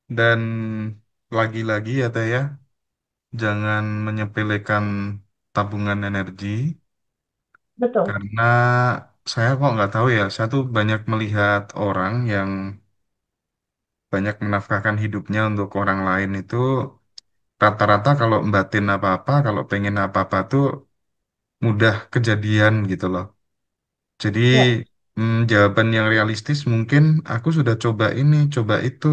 Dan lagi-lagi ya Teh ya, jangan menyepelekan tabungan energi Betul. karena saya kok nggak tahu ya, saya tuh banyak melihat orang yang banyak menafkahkan hidupnya untuk orang lain itu rata-rata kalau batin apa-apa, kalau pengen apa-apa tuh mudah kejadian gitu loh. Jadi Ya, jawaban yang realistis mungkin aku sudah coba ini, coba itu,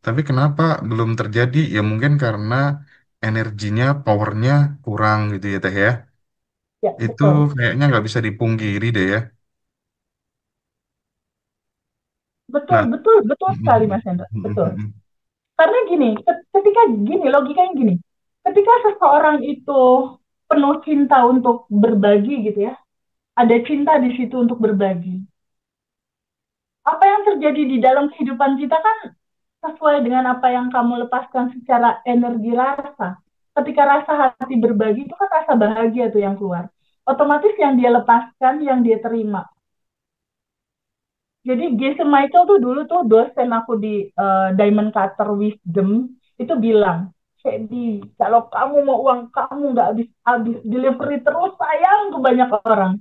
tapi kenapa belum terjadi? Ya mungkin karena energinya, powernya kurang gitu ya Teh ya. ya, Itu betul. kayaknya nggak bisa dipungkiri deh ya. Betul, Nah, betul, betul sekali Mas Hendra. Betul. Karena gini, ketika gini, logikanya gini. Ketika seseorang itu penuh cinta untuk berbagi gitu ya, ada cinta di situ untuk berbagi. Apa yang terjadi di dalam kehidupan kita kan sesuai dengan apa yang kamu lepaskan secara energi rasa. Ketika rasa hati berbagi itu kan rasa bahagia tuh yang keluar. Otomatis yang dia lepaskan, yang dia terima. Jadi Jason Michael tuh dulu tuh dosen aku di Diamond Cutter Wisdom itu bilang, Jadi kalau kamu mau uang kamu nggak habis-habis delivery terus sayang ke banyak orang.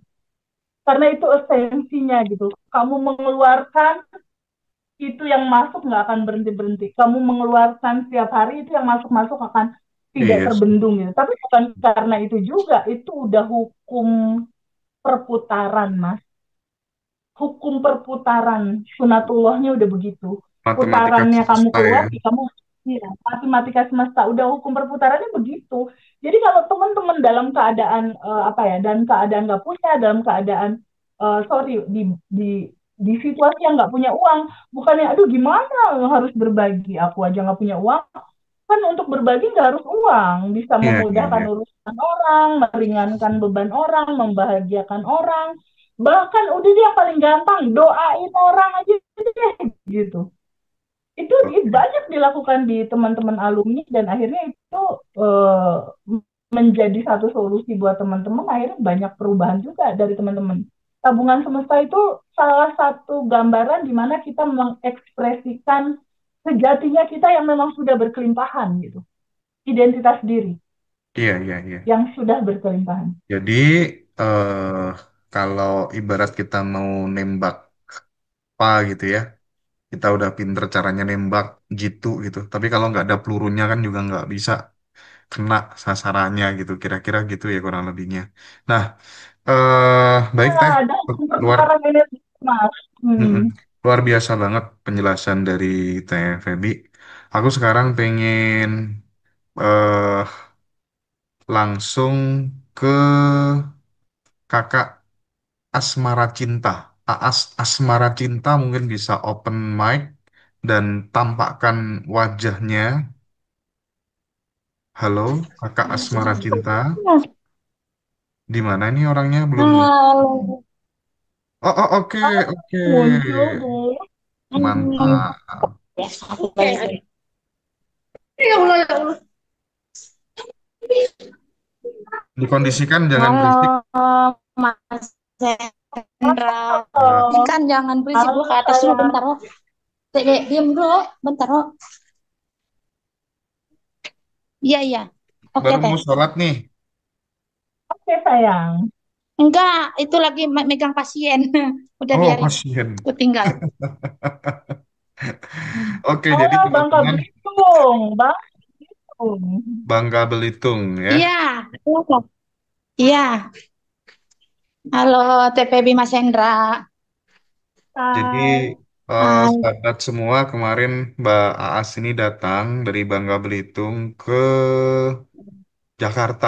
Karena itu esensinya gitu. Kamu mengeluarkan itu yang masuk nggak akan berhenti-berhenti. Kamu mengeluarkan setiap hari itu yang masuk-masuk akan tidak iya sih. terbendung gitu. Tapi bukan karena itu juga, itu udah hukum perputaran, Mas. Hukum perputaran sunatullahnya udah begitu. Matematika Putarannya kamu semesta keluar, ya. kamu ya, matematika semesta udah hukum perputarannya begitu. Jadi kalau teman-teman dalam keadaan apa ya, dan keadaan nggak punya, dalam keadaan sorry di di situasi yang nggak punya uang, bukannya aduh gimana harus berbagi, aku aja nggak punya uang, kan untuk berbagi nggak harus uang, bisa Iya, iya, memudahkan iya. urusan orang, meringankan beban orang, membahagiakan orang, bahkan udah dia yang paling gampang doain orang aja deh gitu. Itu Oke. banyak dilakukan di teman-teman alumni dan akhirnya itu eh, menjadi satu solusi buat teman-teman, akhirnya banyak perubahan juga dari teman-teman. Tabungan semesta itu salah satu gambaran di mana kita mengekspresikan sejatinya kita yang memang sudah berkelimpahan gitu, identitas diri Iya, iya, iya. yang sudah berkelimpahan. Jadi kalau ibarat kita mau nembak apa gitu ya, kita udah pinter caranya nembak gitu. Tapi kalau nggak ada pelurunya kan juga nggak bisa kena sasarannya gitu. Kira-kira gitu ya kurang lebihnya. Nah, baik Nah, Teh. ada Luar perputaran energi mas. mm-mm. Hmm. Luar biasa banget penjelasan dari Teh Feby. Aku sekarang pengen eh langsung ke kakak Asmara Cinta. Asmara Cinta mungkin bisa open mic dan tampakkan wajahnya. Halo, kakak Asmara Cinta. Di mana ini orangnya? Belum muncul. Halo. Oh, oh, oke, oke. Muncul deh. Mantap. Ya, aku balik. Ya Allah, ya Allah. Dikondisikan jangan berisik. Halo, Mas Hendra. Ya. Kan jangan berisik Halo, gua ke atas dulu sayang. bentar, oh. Dek, diam dulu, bentar, oh. Iya, iya. Oke, Baru Teh. mau sholat nih. Oke, sayang. Enggak, itu lagi megang pasien. Udah Oh, biarin. pasien. Aku tinggal. Oke, jadi Halo, Bangka teman-teman Belitung. Bangka Belitung. Bangka Belitung ya. Iya, iya. Iya. Halo, TPB Mas Hendra. Jadi Hai. Hai. sahabat semua kemarin Mbak Aas ini datang dari Bangka Belitung ke Jakarta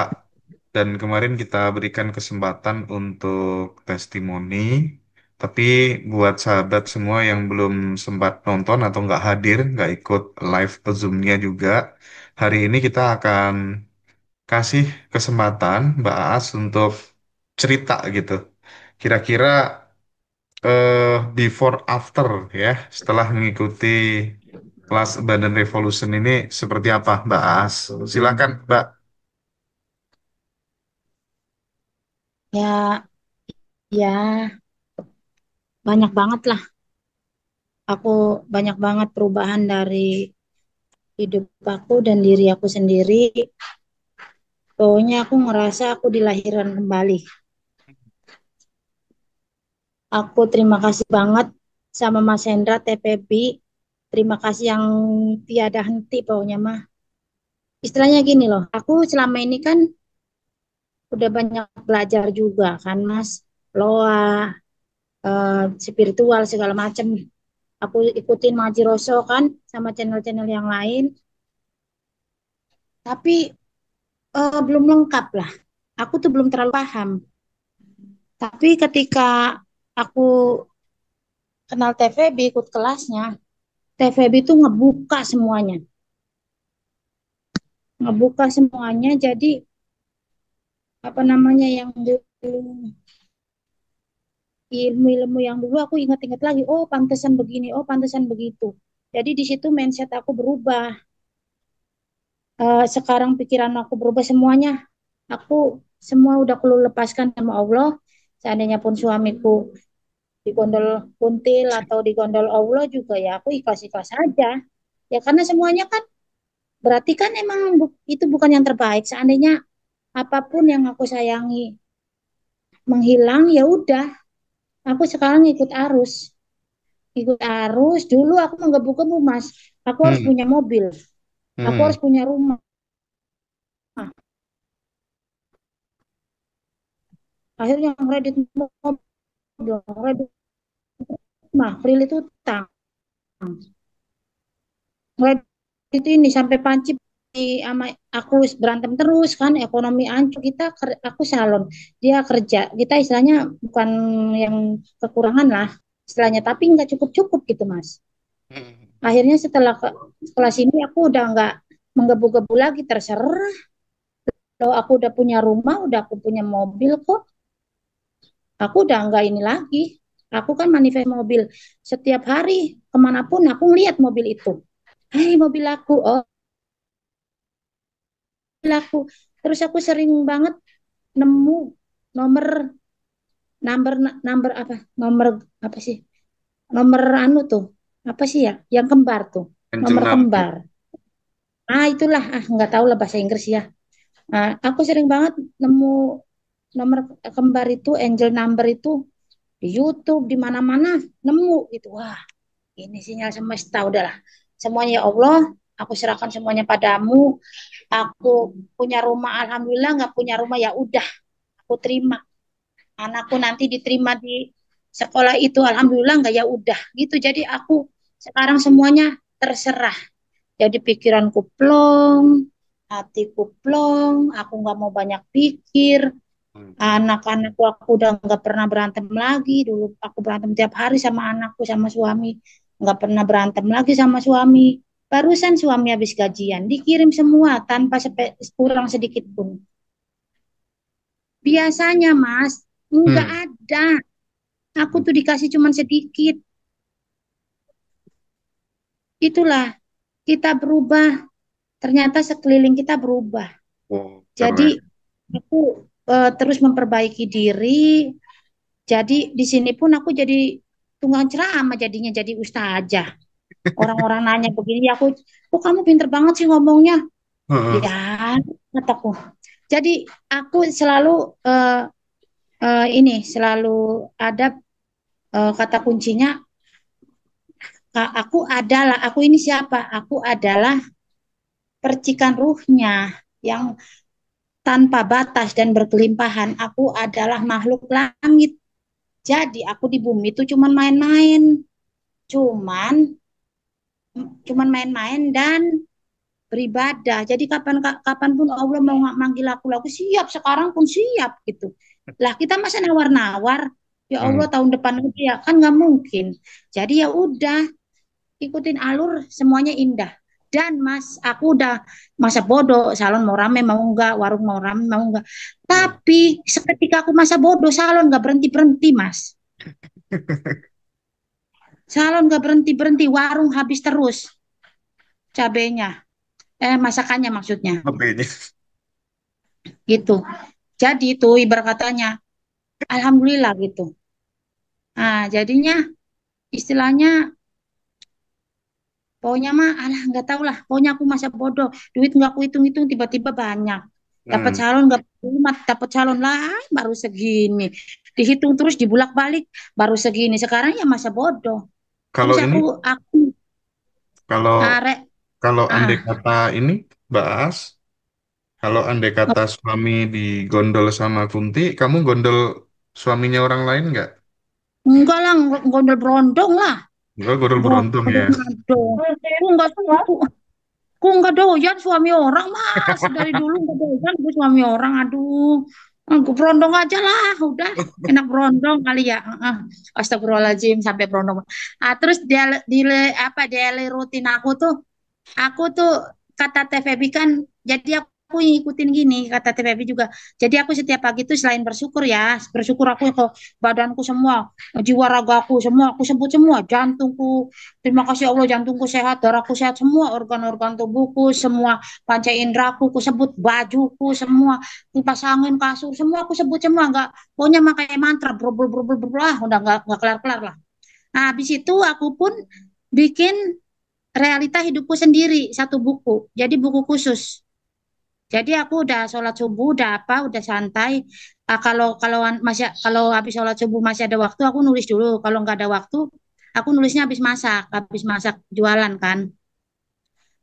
dan kemarin kita berikan kesempatan untuk testimoni. Tapi buat sahabat semua yang belum sempat nonton atau nggak hadir, nggak ikut live Zoom-nya juga, hari ini kita akan kasih kesempatan Mbak Aas untuk cerita gitu. Kira-kira before after ya setelah mengikuti kelas Badan Revolution ini seperti apa Mbak As? Silakan Mbak. Ya, ya, banyak banget lah. Aku banyak banget perubahan dari hidup aku dan diri aku sendiri. Pokoknya aku ngerasa aku dilahirkan kembali. Aku terima kasih banget sama Mas Hendra TPB. Terima kasih yang tiada henti pokoknya mah. Istilahnya gini loh, aku selama ini kan udah banyak belajar juga kan Mas. Loa, spiritual segala macam. Aku ikutin Maji Roso kan sama channel-channel yang lain. Tapi belum lengkap lah. Aku tuh belum terlalu paham. Tapi ketika aku kenal TVB, ikut kelasnya, TVB itu ngebuka semuanya. Ngebuka semuanya, jadi apa namanya yang dulu ilmu-ilmu yang dulu aku ingat-ingat lagi, oh pantesan begini, oh pantesan begitu. Jadi di situ mindset aku berubah. Sekarang pikiran aku berubah semuanya. Aku semua udah aku lepaskan sama Allah. Seandainya pun suamiku digondol kuntil atau digondol Allah juga ya aku ikhlas-ikhlas aja. Ya karena semuanya kan berarti kan emang itu bukan yang terbaik. Seandainya apapun yang aku sayangi menghilang ya udah. Aku sekarang ikut arus. Ikut arus. Dulu aku menggebu-gebu Mas. Aku harus Hmm. punya mobil. Aku Hmm. harus punya rumah. Akhirnya kredit mobil, kredit rumah, kredit utang. Kredit itu ini sampai panci sama aku berantem terus kan ekonomi hancur kita aku salon dia kerja kita istilahnya bukan yang kekurangan lah istilahnya tapi nggak cukup-cukup gitu Mas. Hmm. Akhirnya setelah kelas ini aku udah nggak menggebu-gebu lagi terserah. Kalau aku udah punya rumah, udah aku punya mobil kok. Aku udah nggak ini lagi. Aku kan manifest mobil. Setiap hari kemanapun aku ngeliat mobil itu. Hei mobil aku, oh mobil aku. Terus aku sering banget nemu nomor nomor nomor apa? Nomor apa sih? Nomor anu tuh. Apa sih ya? Yang kembar tuh. Angel Nomor number. kembar. Ah itulah, nggak tahu lah bahasa Inggris ya. Nah, aku sering banget nemu nomor kembar itu, angel number itu di YouTube, di mana-mana nemu gitu. Wah, ini sinyal semesta udahlah. Semuanya ya Allah, aku serahkan semuanya padamu. Aku punya rumah, alhamdulillah nggak punya rumah ya udah, aku terima. Anakku nanti diterima di sekolah itu, alhamdulillah nggak ya udah gitu. Jadi aku sekarang semuanya terserah. Jadi pikiranku plong, hatiku plong, aku nggak mau banyak pikir. Hmm. Anak-anakku aku udah nggak pernah berantem lagi. Dulu aku berantem tiap hari sama anakku, sama suami. Nggak pernah berantem lagi sama suami. Barusan suami habis gajian, dikirim semua tanpa kurang sedikit pun. Biasanya, Mas, nggak Hmm. ada. Aku tuh dikasih cuman sedikit. Itulah, kita berubah. Ternyata sekeliling kita berubah. Oh, Jadi, keren. aku terus memperbaiki diri. Jadi, di sini pun aku jadi tunggang ceramah jadinya jadi ustazah. Orang-orang nanya begini, ya aku, kok kamu pinter banget sih ngomongnya? Heeh. Ya, kataku. Jadi aku selalu ini selalu ada kata kuncinya. Aku adalah, aku ini siapa? Aku adalah percikan ruhnya yang tanpa batas dan berkelimpahan. Aku adalah makhluk langit. Jadi aku di bumi itu cuman main-main, cuman cuman main-main dan beribadah. Jadi kapanpun Allah mau manggil aku siap. Sekarang pun siap gitu. Lah kita masa nawar-nawar. Ya Allah Hmm. tahun depan lagi ya kan nggak mungkin. Jadi ya udah ikutin alur semuanya indah. Dan Mas, aku udah masa bodoh, salon mau rame mau enggak, warung mau rame mau enggak. Hmm. Tapi seketika aku masa bodoh, salon nggak berhenti berhenti Mas. Salon nggak berhenti berhenti, warung habis terus cabenya, masakannya maksudnya, HP-nya. gitu. Jadi itu ibarat katanya, alhamdulillah gitu. Nah, jadinya istilahnya Pokoknya mah, alah nggak tahu lah. Pokoknya aku masa bodoh. Duit nggak aku hitung-hitung tiba-tiba banyak. Dapat Hmm. calon nggak terima, dapat calon lah baru segini. Dihitung terus dibulak-balik baru segini. Sekarang ya masa bodoh. Kalau Terus ini, aku kalau arek kalau andai ah kata ini, Bahas, kalau andai kata suami digondol sama Kunti, kamu gondol suaminya orang lain nggak? enggak lah, gondol berondong lah. Enggak, gondol beruntung Gondol ya. berondong. Mungkin Aku enggak semua. Aku nggak doyan suami orang mas dari dulu nggak doyan gue suami orang aduh. Gue berondong aja lah udah enak berondong kali ya. Astagfirullahaladzim sampai berondong. Terus apa daily rutin aku tuh kata TVB kan jadi aku ngikutin gini kata TVB juga jadi aku setiap pagi tuh selain bersyukur ya bersyukur aku kok badanku semua jiwa ragaku semua aku sebut semua jantungku terima kasih Allah jantungku sehat darahku sehat semua organ-organ tubuhku semua panca indraku aku sebut bajuku semua kipas angin kasur semua aku sebut semua nggak pokoknya pakai mantra bro bro bro bro bro lah udah nggak kelar kelar lah. Nah habis itu aku pun bikin realita hidupku sendiri satu buku jadi buku khusus jadi aku udah sholat subuh udah apa udah santai. Kalau kalau masih kalau habis sholat subuh masih ada waktu aku nulis dulu kalau nggak ada waktu aku nulisnya habis masak jualan kan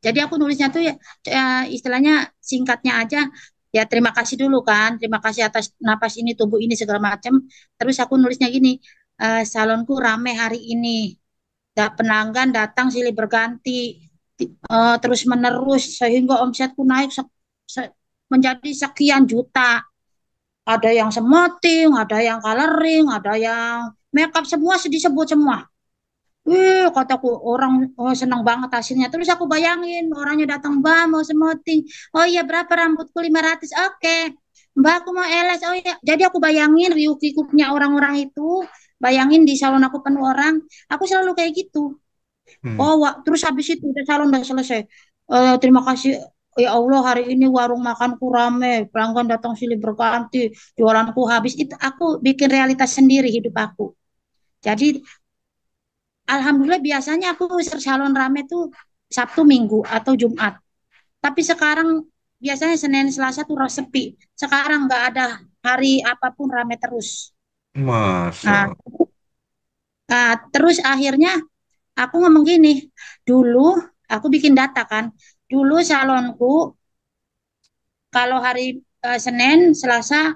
jadi aku nulisnya tuh ya istilahnya singkatnya aja ya terima kasih dulu kan terima kasih atas napas ini tubuh ini segala macam terus aku nulisnya gini salonku rame hari ini pelanggan datang silih berganti terus menerus sehingga omsetku naik menjadi sekian juta. Ada yang semoting, ada yang coloring, ada yang makeup semua disebut semua. Wih, kataku orang senang banget hasilnya. Terus aku bayangin orangnya datang, Mbak mau semoting. Oh iya berapa rambutku 500. Oke. Mbak aku mau LS. Oh iya. Jadi aku bayangin riuh-pikuknya orang-orang itu. Bayangin di salon aku penuh orang. Aku selalu kayak gitu. Hmm. Oh, terus habis itu udah salon udah selesai. Terima kasih ya Allah hari ini warung makanku rame, pelanggan datang silih berganti, jualanku habis. Itu aku bikin realitas sendiri hidup aku. Jadi alhamdulillah biasanya aku salon rame tuh Sabtu, Minggu atau Jumat. Tapi sekarang biasanya Senin, Selasa tuh sepi. Sekarang nggak ada hari apapun rame terus. Masa. Nah, terus akhirnya aku ngomong gini, dulu aku bikin data kan, dulu salonku kalau hari Senin, Selasa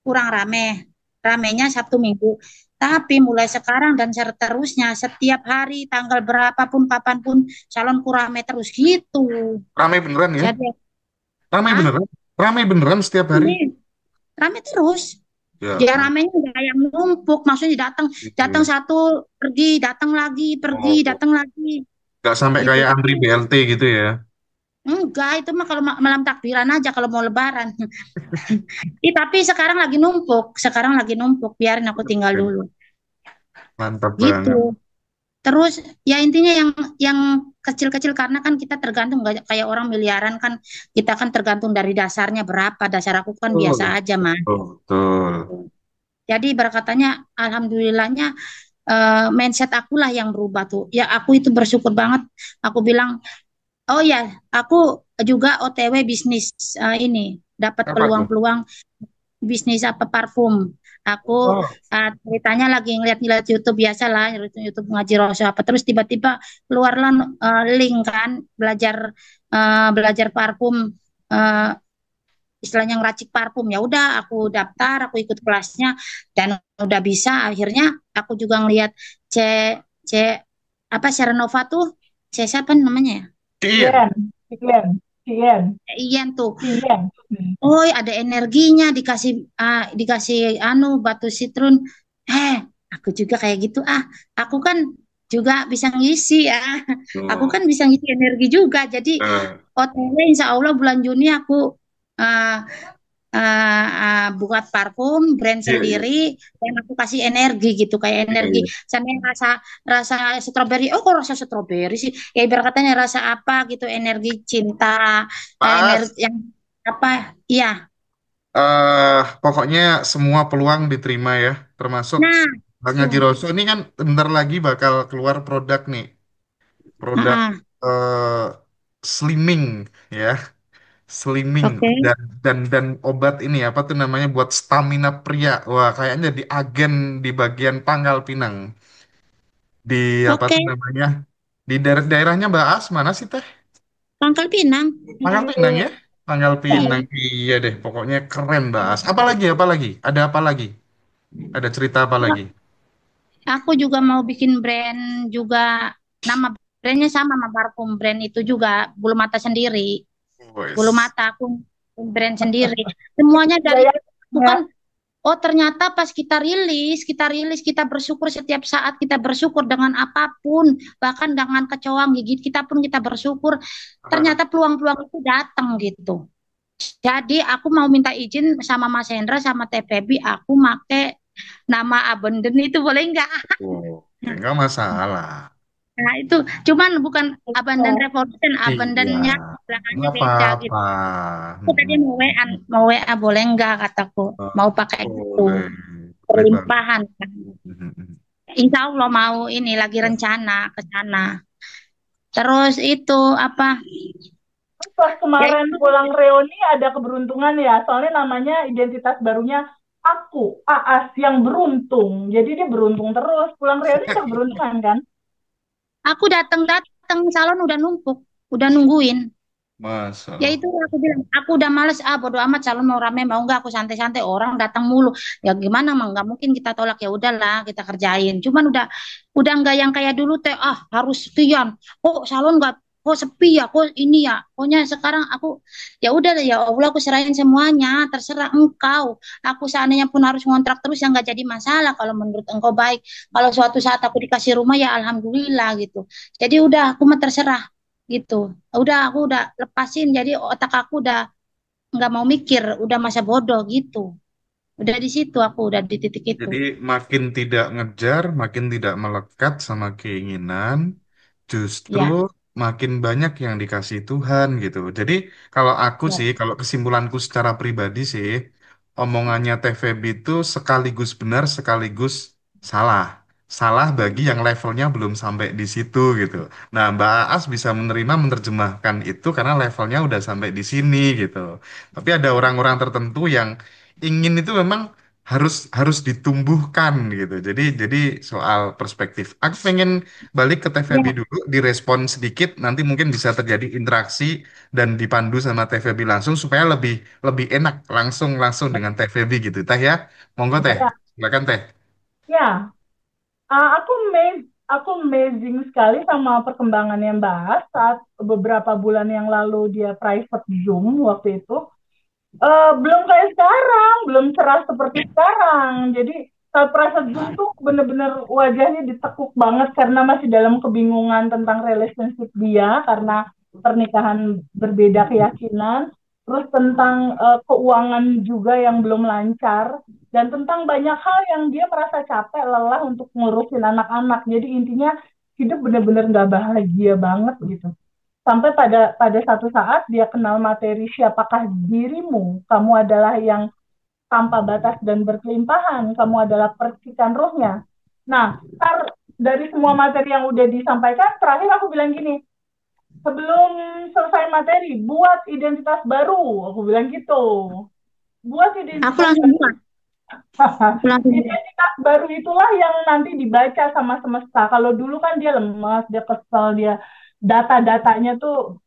kurang rame, ramenya Sabtu Minggu. Tapi mulai sekarang dan seterusnya, setiap hari, tanggal berapapun, kapanpun, salonku rame terus gitu. Ramai beneran ya? Jadi, Ramai ah, beneran? Ramai beneran setiap hari? ini rame terus. Ya, Ya ramenya nggak yang numpuk, maksudnya datang gitu datang ya. satu, pergi, Oh, datang lagi, nggak sampai gitu. kayak antri Tapi BLT gitu ya? enggak, itu mah kalau malam takbiran aja kalau mau lebaran. Tapi sekarang lagi numpuk, biarin aku tinggal dulu. Mantap Gitu. banget. Terus ya intinya yang kecil-kecil karena kan kita tergantung nggak kayak orang miliaran kan kita kan tergantung dari dasarnya berapa. Dasar aku kan biasa Betul, aja mah. betul, betul. Jadi berkatanya alhamdulillahnya mindset akulah yang berubah tuh. Ya aku itu bersyukur banget. Aku bilang, "Oh ya, aku juga OTW bisnis ini dapat Apa tuh? peluang-peluang bisnis apa parfum. Aku Oh, ceritanya lagi ngeliat-ngeliat YouTube biasa lah, YouTube ngaji Rasul apa terus tiba-tiba keluarlah link kan belajar parfum eh, istilahnya ngeracik parfum ya udah aku daftar aku ikut kelasnya dan udah bisa akhirnya aku juga ngeliat C C apa Serenova tuh C siapa namanya ya Cian. Kian, Kian, Kian, Ian tuh. Kian. Hmm. Oh, ada energinya dikasih anu batu sitrun. Eh, aku juga kayak gitu. Aku kan juga bisa ngisi ya. Aku Tuh. kan bisa ngisi energi juga. Jadi Eh, OTW insya Allah bulan Juni aku uh, buat parfum brand iya, iya, sendiri yang aku kasih energi gitu kayak iya, energi. iya. Sama yang rasa rasa stroberi. Oh, kok rasa stroberi sih? Ya ibarat katanya rasa apa gitu energi cinta, energi Pas. yang apa? Iya. Pokoknya semua peluang diterima ya, termasuk Nah, Bang Haji tuh. Roso ini kan bentar lagi bakal keluar produk nih. produk Ah, eh, slimming ya, slimming oke. dan obat ini apa tuh namanya buat stamina pria. Wah, kayaknya di agen di bagian Pangkal Pinang. Di apa Oke, tuh namanya? Di daerahnya Mbak As mana sih Teh? Pangkal Pinang. Di Pangkal Pinang ya? Pangkal ya, Pinang. Iya deh, pokoknya keren Mbak As. Apa lagi? Apa lagi? Ada apa lagi? Ada cerita apa Ya, lagi? aku juga mau bikin brand juga. Nama brandnya sama sama parfum brand itu juga bulu mata sendiri. Bulu Wes. mata aku brand sendiri. Semuanya dari gaya itu ya. kan. Oh, ternyata pas kita bersyukur setiap saat kita bersyukur dengan apapun, bahkan dengan kecoa gigit kita pun kita bersyukur. Ternyata peluang-peluang itu datang gitu. Jadi aku mau minta izin sama Mas Hendra sama TPB, aku make nama Abenden itu boleh nggak? Oh, ya nggak masalah. Nah itu cuman bukan Abandon Oh, Revolution, Iya, Abandonnya belakangnya nggak beda gitu. apa-apa. Aku tadi mau WA boleh nggak kataku, mau pakai gitu, Boleh, boleh banget. berlimpahan kan. Mhm. Insya Allah mau ini lagi Ya. rencana ke sana. Terus itu apa? pas Ya kemarin itu pulang reuni ada keberuntungan ya, soalnya namanya identitas barunya aku, Aas yang beruntung. Jadi dia beruntung terus. Pulang reuni ada keberuntungan kan? aku datang salon udah numpuk, udah nungguin. Masya Ya Allah. itu aku bilang, aku udah males bodo amat calon mau rame mau enggak aku santai-santai orang datang mulu. Ya gimana mah nggak mungkin kita tolak ya udahlah kita kerjain. Cuman udah nggak yang kayak dulu teh harus sekian. Kok salon nggak kok sepi ya kok ini ya. Pokoknya sekarang aku ya udah deh, ya Allah aku serahin semuanya terserah engkau. Aku seandainya pun harus ngontrak terus ya nggak jadi masalah kalau menurut engkau baik. Kalau suatu saat aku dikasih rumah ya alhamdulillah gitu. Jadi udah aku mah terserah gitu. Aku udah lepasin jadi otak aku udah nggak mau mikir udah masa bodoh gitu udah di situ aku udah di titik itu Jadi makin tidak ngejar, makin tidak melekat sama keinginan, justru ya makin banyak yang dikasih Tuhan gitu. Jadi kalau aku ya sih, kalau kesimpulanku secara pribadi sih, omongannya Teh Feby itu sekaligus benar, sekaligus salah. Salah bagi yang levelnya belum sampai di situ gitu. Nah, Mbak Aas bisa menerima, menerjemahkan itu karena levelnya udah sampai di sini gitu. Tapi ada orang-orang tertentu yang ingin itu memang harus harus ditumbuhkan gitu. Jadi soal perspektif. Aku pengen balik ke TVB ya dulu, direspon sedikit, nanti mungkin bisa terjadi interaksi dan dipandu sama TVB langsung supaya lebih lebih enak langsung langsung dengan TVB gitu. Teh ya, monggo Teh, Ya, silakan Teh. ya. Aku amazing sekali sama perkembangannya Mbak As saat beberapa bulan yang lalu dia private Zoom waktu itu. Belum kayak sekarang, belum cerah seperti sekarang. Jadi saat private Zoom tuh bener-bener wajahnya ditekuk banget karena masih dalam kebingungan tentang relationship dia karena pernikahan berbeda keyakinan, terus tentang keuangan juga yang belum lancar, dan tentang banyak hal yang dia merasa capek, lelah untuk ngurusin anak-anak. Jadi intinya hidup bener-bener nggak bahagia banget gitu. Sampai pada satu saat dia kenal materi siapakah dirimu. Kamu adalah yang tanpa batas dan berkelimpahan. Kamu adalah percikan rohnya. Nah, dari semua materi yang udah disampaikan, terakhir aku bilang gini, sebelum selesai materi, buat identitas baru. Aku bilang gitu. Buat aku identitas langsung baru. buat aku langsung buat Identitas baru itulah yang nanti dibaca sama semesta. Kalau dulu kan dia lemas, dia kesel, dia data-datanya tuh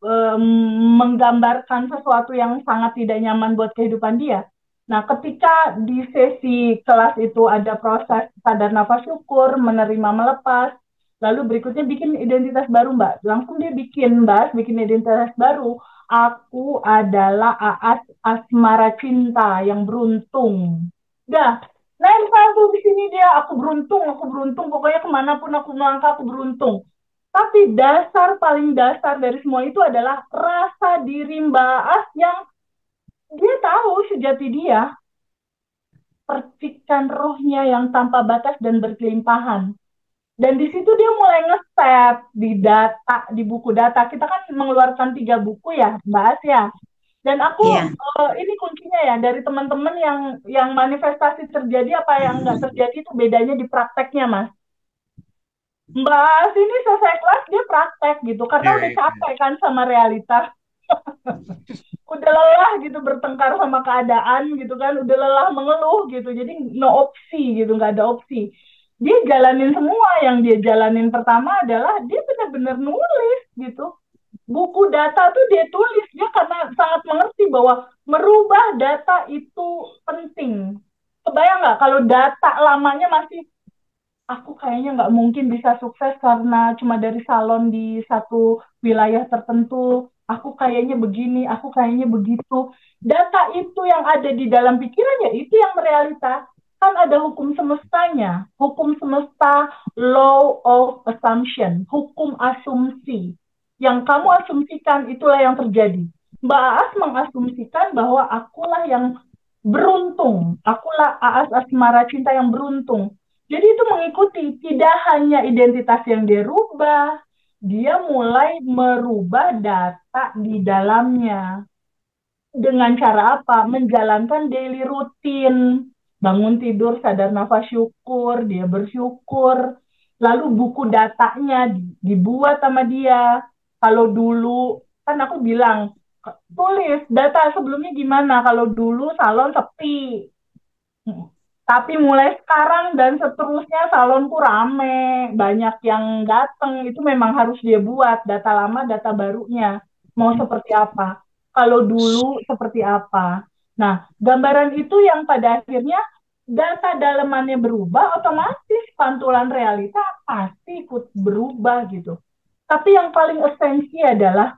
menggambarkan sesuatu yang sangat tidak nyaman buat kehidupan dia. Nah, ketika di sesi kelas itu ada proses sadar nafas syukur, menerima melepas, lalu berikutnya bikin identitas baru, Mbak. Langsung dia bikin identitas baru. Aku adalah Aas Asmara Cinta yang beruntung. Dah, nempel tuh di sini dia, aku beruntung, pokoknya kemanapun aku melangkah aku beruntung. Tapi paling dasar dari semua itu adalah rasa diri Mbak As yang dia tahu sejati dia, percikan rohnya yang tanpa batas dan berkelimpahan. Dan di situ dia mulai nge-set di data, di buku data. Kita kan mengeluarkan 3 buku ya, Mbak As ya. Dan aku iya ini kuncinya ya dari teman-teman yang manifestasi terjadi apa yang nggak terjadi itu bedanya di prakteknya, Mas. Mbak ini selesai kelas dia praktek gitu karena Iya, udah iya, iya. capek kan sama realita, udah lelah gitu bertengkar sama keadaan gitu kan, udah lelah mengeluh gitu, jadi no opsi gitu, nggak ada opsi. Dia jalanin semua, yang dia jalanin pertama adalah dia benar-benar nulis gitu. Buku data tuh dia tulis, dia karena sangat mengerti bahwa merubah data itu penting. Kebayang nggak kalau data lamanya masih, aku kayaknya nggak mungkin bisa sukses karena cuma dari salon di satu wilayah tertentu. Aku kayaknya begini, aku kayaknya begitu. Data itu yang ada di dalam pikiran ya itu yang realita. Kan ada hukum semestanya. Hukum semesta, law of assumption, hukum asumsi. Yang kamu asumsikan itulah yang terjadi. Mbak Aas mengasumsikan bahwa akulah yang beruntung. Akulah Aas Asmara Cinta yang beruntung. Jadi itu mengikuti, tidak hanya identitas yang dia rubah, dia mulai merubah data di dalamnya. Dengan cara apa? Menjalankan daily rutin. Bangun tidur, sadar nafas syukur, dia bersyukur. Lalu buku datanya dibuat sama dia. Kalau dulu, kan aku bilang, tulis data sebelumnya gimana. Kalau dulu salon sepi, tapi mulai sekarang dan seterusnya salonku rame, banyak yang datang, itu memang harus dia buat data lama, data barunya. Mau seperti apa? Kalau dulu seperti apa? Nah, gambaran itu yang pada akhirnya data dalemannya berubah, otomatis pantulan realita pasti ikut berubah gitu. Tapi yang paling esensi adalah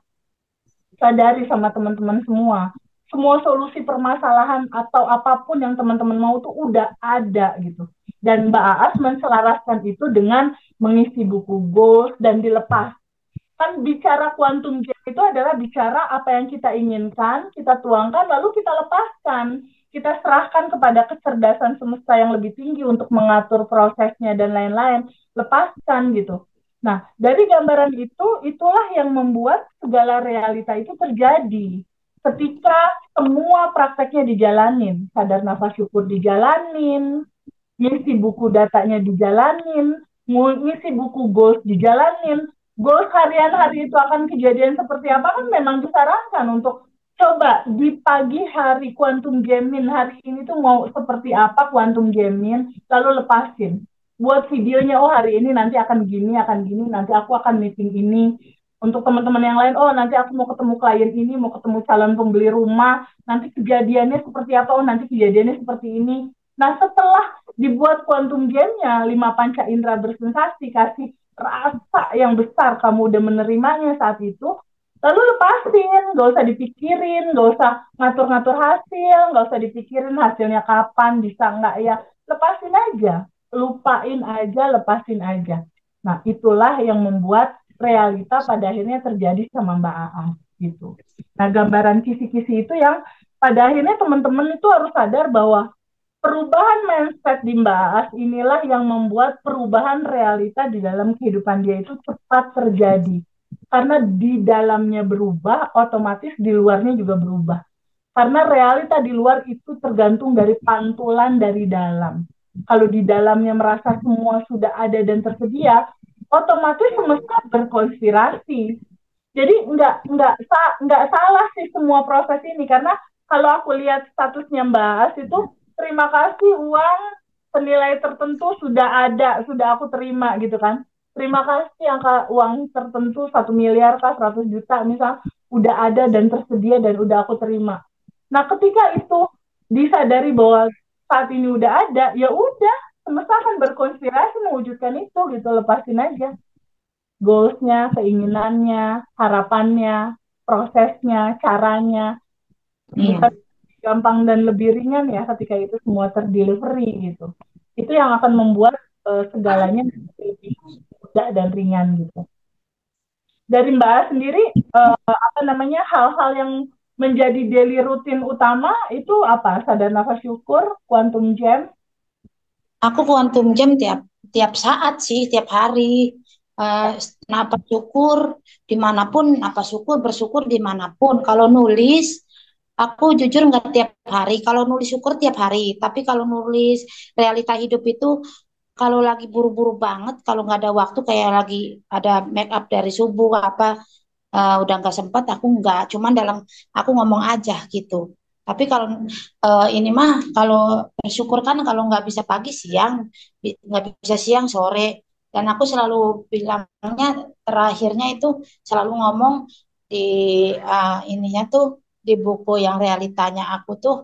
sadari sama teman-teman semua. Semua solusi permasalahan atau apapun yang teman-teman mau tuh udah ada gitu. Dan Mbak Aas menselaraskan itu dengan mengisi buku goals dan dilepas. Kan bicara quantum gap itu adalah bicara apa yang kita inginkan, kita tuangkan, lalu kita lepaskan. Kita serahkan kepada kecerdasan semesta yang lebih tinggi untuk mengatur prosesnya dan lain-lain. Lepaskan gitu. Nah, dari gambaran itu, itulah yang membuat segala realita itu terjadi. Ketika semua prakteknya dijalanin, sadar nafas syukur dijalanin, ngisi buku datanya dijalanin, ngisi buku goals dijalanin, goals harian hari itu akan kejadian seperti apa kan memang disarankan untuk coba di pagi hari quantum gemin hari ini tuh mau seperti apa quantum gemin, lalu lepasin. Buat videonya, oh hari ini nanti akan gini, nanti aku akan meeting ini. Untuk teman-teman yang lain, oh nanti aku mau ketemu klien ini, mau ketemu calon pembeli rumah, nanti kejadiannya seperti apa, oh nanti kejadiannya seperti ini. Nah setelah dibuat quantum game-nya, 5 panca indera bersensasi, kasih rasa yang besar, kamu udah menerimanya saat itu, lalu lepasin, gak usah dipikirin, gak usah ngatur-ngatur hasil, gak usah dipikirin hasilnya kapan, bisa nggak ya, lepasin aja, lupain aja, lepasin aja. Nah itulah yang membuat realita pada akhirnya terjadi sama Mbak Aa gitu. Nah gambaran kisi-kisi itu yang pada akhirnya teman-teman itu harus sadar bahwa perubahan mindset di Mbak As inilah yang membuat perubahan realita di dalam kehidupan dia itu cepat terjadi. Karena di dalamnya berubah, otomatis di luarnya juga berubah. Karena realita di luar itu tergantung dari pantulan dari dalam. Kalau di dalamnya merasa semua sudah ada dan tersedia, otomatis semesta berkonspirasi. Jadi nggak salah sih semua proses ini, karena kalau aku lihat statusnya Mbak As itu, terima kasih uang senilai tertentu sudah ada, sudah aku terima gitu kan. Terima kasih angka uang tertentu 1 miliar kah 100 juta misal udah ada dan tersedia dan udah aku terima. Nah ketika itu disadari bahwa saat ini udah ada, ya udah semesta akan berkonspirasi mewujudkan itu gitu, lepasin aja goals-nya, keinginannya, harapannya, prosesnya, caranya. Iya. Bukan gampang dan lebih ringan ya ketika itu semua terdelivery gitu. Itu yang akan membuat segalanya lebih mudah dan ringan gitu. Dari Mbak sendiri, apa namanya, hal-hal yang menjadi daily rutin utama itu apa? Sadar nafas syukur, quantum jam. Aku quantum jam tiap tiap saat sih, tiap hari. Eh, Napas syukur dimanapun, napas syukur bersyukur dimanapun. Kalau nulis, aku jujur nggak tiap hari. Kalau nulis syukur tiap hari, tapi kalau nulis realita hidup itu kalau lagi buru-buru banget, kalau nggak ada waktu kayak lagi ada make up dari subuh apa udah nggak sempat, aku nggak. Cuman aku ngomong aja gitu. Tapi kalau ini mah kalau bersyukur kan kalau nggak bisa pagi siang, nggak bisa siang sore. Dan aku selalu bilangnya terakhirnya itu selalu ngomong di ininya tuh di buku yang realitanya aku tuh.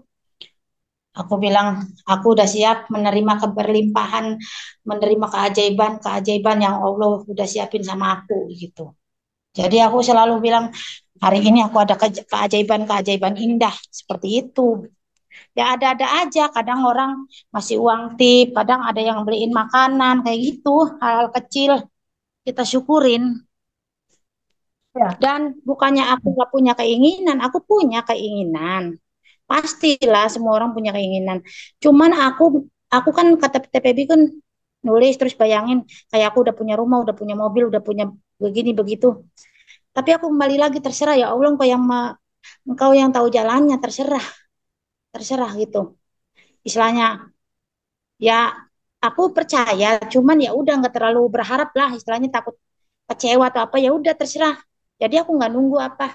Aku bilang, aku udah siap menerima keberlimpahan, menerima keajaiban-keajaiban yang Allah udah siapin sama aku gitu. Jadi aku selalu bilang, hari ini aku ada keajaiban-keajaiban indah seperti itu. Ya ada-ada aja, kadang orang masih uang tip, kadang ada yang beliin makanan, kayak gitu, hal-hal kecil kita syukurin. Ya, Dan bukannya aku nggak punya keinginan, aku punya keinginan. Pastilah semua orang punya keinginan. Cuman aku kan kata TPB kan nulis terus bayangin kayak aku udah punya rumah, udah punya mobil, udah punya begini begitu. Tapi aku kembali lagi terserah ya Allah engkau yang tahu jalannya terserah, terserah gitu. Istilahnya ya aku percaya, cuman ya udah nggak terlalu berharap lah istilahnya takut kecewa atau apa ya udah terserah. Jadi aku nggak nunggu apa.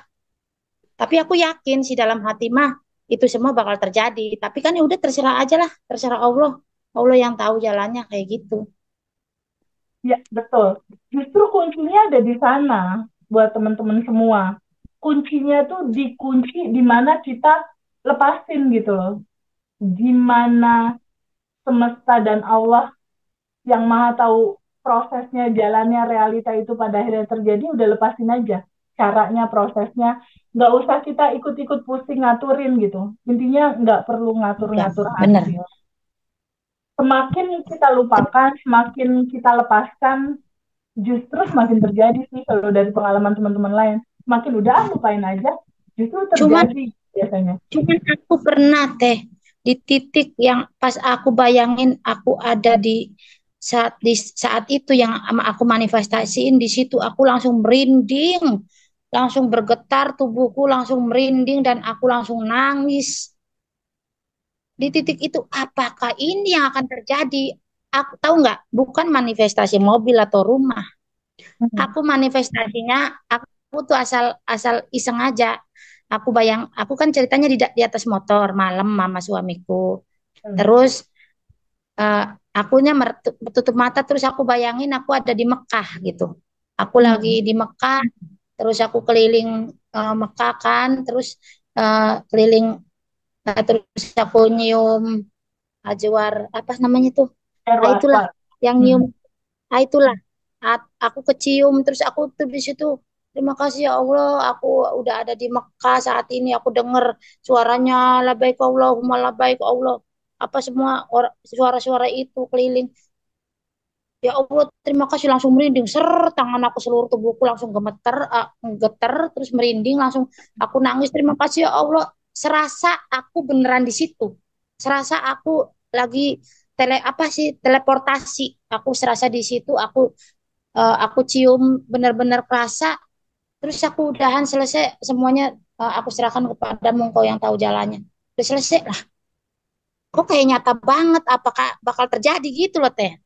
Tapi aku yakin sih dalam hati mah itu semua bakal terjadi. Tapi kan ya udah terserah aja lah, terserah Allah. Allah yang tahu jalannya kayak gitu. ya betul. Justru kuncinya ada di sana buat teman-teman semua. Kuncinya tuh dikunci di mana kita lepasin gitu loh. Gimana semesta dan Allah yang maha tahu prosesnya, jalannya, realita itu pada akhirnya terjadi, udah lepasin aja. Caranya, prosesnya. Nggak usah kita ikut-ikut pusing ngaturin gitu. Intinya nggak perlu Udah, ngatur-ngatur bener. hasil. Semakin kita lupakan, semakin kita lepaskan, justru semakin terjadi sih kalau dari pengalaman teman-teman lain. Semakin udah lupain aja, justru Cuman, terjadi biasanya. cuman aku pernah teh di titik yang pas aku bayangin aku ada di saat itu yang aku manifestasiin di situ aku langsung merinding, langsung bergetar tubuhku langsung merinding dan aku langsung nangis. Di titik itu apakah ini yang akan terjadi? Aku tahu nggak, bukan manifestasi mobil atau rumah. Hmm. Aku manifestasinya, aku tuh asal asal iseng aja. Aku kan ceritanya di atas motor malam mama suamiku. Hmm. Terus eh, akunya tutup mata terus aku bayangin aku ada di Mekah gitu. Aku lagi Hmm. di Mekah, terus aku keliling Mekah kan, terus keliling terus aku nyium Ajwar apa namanya tuh? Ah, Erwas, itulah Pak. yang nyium. Hmm. Ah, itulah. Aku kecium terus aku tuh di situ. Terima kasih ya Allah, aku udah ada di Mekah saat ini. Aku dengar suaranya labbaik Allahumma labbaik Allah. Apa semua suara-suara itu keliling. Ya Allah, terima kasih langsung merinding. Tangan aku seluruh tubuhku langsung gemeter, geter, terus merinding, langsung aku nangis. Terima kasih ya Allah. Serasa aku beneran di situ. Serasa aku lagi apa sih teleportasi. Aku serasa di situ. Aku cium benar-benar kerasa. Terus aku udahan selesai semuanya. Aku serahkan kepadamu, engkau yang tahu jalannya. Udah selesai lah. Kok kayak nyata banget. Apakah bakal terjadi gitu loh teh?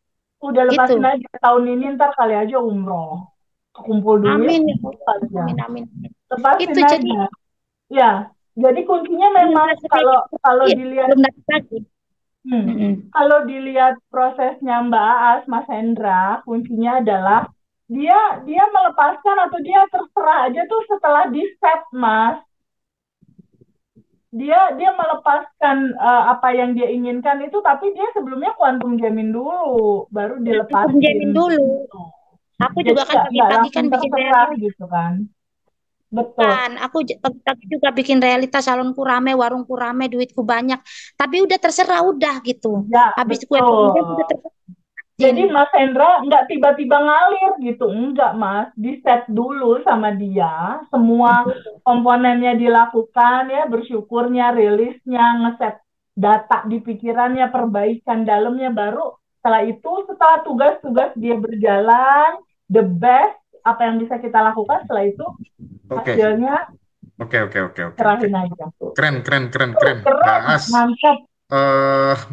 Udah lepasin Gitu. aja tahun ini, ntar kali aja umroh. Kumpul duit, Amin ya Allah. aja. Amin amin. Itu Lepasin jadi aja. Ya, jadi kuncinya memang rasanya kalau itu kalau ya, dilihat belum dapat lagi. hmm, Mm-mm. kalau dilihat prosesnya Mbak Aas, Mas Hendra, kuncinya adalah dia dia melepaskan atau dia terserah aja tuh setelah di set, Mas. Dia melepaskan apa yang dia inginkan itu, tapi dia sebelumnya kuantum jamin dulu, baru Aku dilepasin jamin dulu. gitu. Aku Jadi juga kan nggak pagi-pagi langsung kan bikin terserah realita. gitu kan. Betul. Bukan, aku pagi-pagi juga bikin realita salonku rame, warungku rame, duitku banyak. Tapi udah terserah, udah gitu. Ya, Habis kue betul. pengumuman udah terserah. Jin. Jadi Mas Hendra nggak tiba-tiba ngalir gitu, enggak Mas, di set dulu sama dia, semua komponennya dilakukan ya, bersyukurnya, rilisnya, ngeset data di pikirannya, perbaikan dalamnya, baru setelah itu, setelah tugas-tugas dia berjalan, the best apa yang bisa kita lakukan setelah itu Oke, hasilnya oke, oke, oke, oke, oke. serahin aja. Keren, keren, keren, keren. Keren, Bahas. mantap.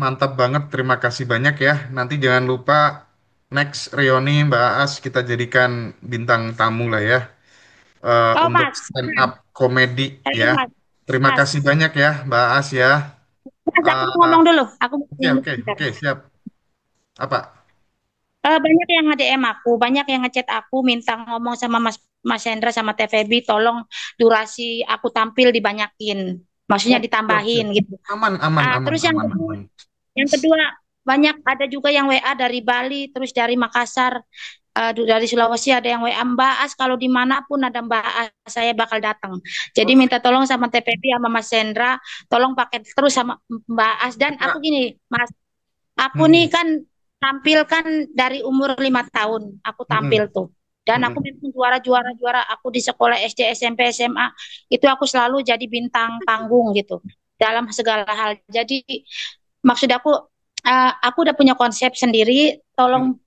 Mantap banget, terima kasih banyak ya. Nanti jangan lupa next reuni Mbak As kita jadikan bintang tamu lah ya, Oh untuk Mas, stand up komedi halo ya. Mas, Terima Mas, kasih banyak ya Mbak As ya. Mas, aku mau Eh, ngomong dulu. Aku mau oke ini oke bentar. oke siap. Apa? Banyak yang nge-DM aku, banyak yang ngechat aku minta ngomong sama Mas Hendra sama TVB, tolong durasi aku tampil dibanyakin, maksudnya Oke oke. ditambahin gitu. Aman aman aman Terus aman aman. yang kedua banyak ada juga yang WA dari Bali, terus dari Makassar, dari Sulawesi ada yang WA Mbak As, kalau dimanapun ada Mbak As, saya bakal datang. Jadi minta tolong sama TPP sama Mas Hendra, tolong pakai terus sama Mbak As. Dan aku Kita, gini, Mas, aku nih hmm, kan tampil kan dari umur 5 tahun, aku tampil hmm, tuh. Dan aku hmm. memang juara-juara aku di sekolah SD, SMP, SMA, itu aku selalu jadi bintang panggung gitu dalam segala hal. Jadi maksud aku udah punya konsep sendiri. Tolong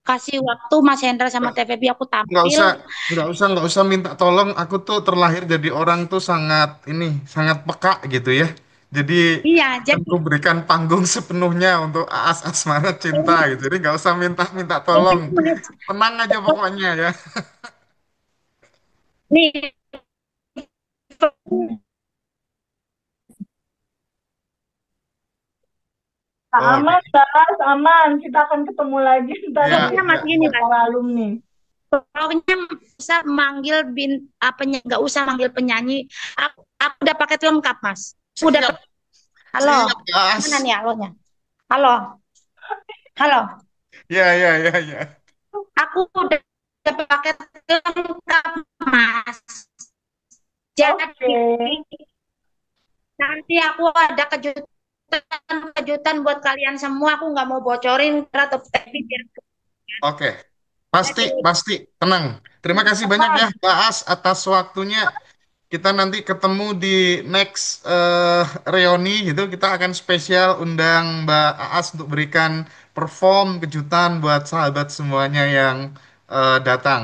kasih waktu Mas Hendra sama TVB aku Nggak tampil. usah, nggak usah minta tolong. Aku tuh terlahir jadi orang tuh sangat ini, sangat peka gitu ya. Jadi Iya, akan jadi kuberikan panggung sepenuhnya untuk Aas Asmara Cinta gitu. Jadi nggak usah minta tolong. Mas, Tenang aja pokoknya ya. nih Oke, Aman, Bas, aman. Kita akan ketemu lagi ntar di ya, pokoknya Mas ya. gini Mas, acara alumni. pokoknya bisa manggil apa nggak usah manggil penyanyi. Aku udah paket lengkap Mas. Aku udah Siap, halo, siap, mana As. nih halonya? Halo, halo. Ya, ya, ya, ya. Aku udah paket lengkap Mas. Oke. Jadi nanti aku ada kejutan buat kalian semua. Aku nggak mau bocorin atau tapi biar Oke, pasti, jadi pasti. Tenang. Terima kasih banyak ya, Aman. Mbak As, atas waktunya. Kita nanti ketemu di next reuni gitu. Kita akan spesial undang Mbak Aas untuk berikan perform kejutan buat sahabat semuanya yang datang.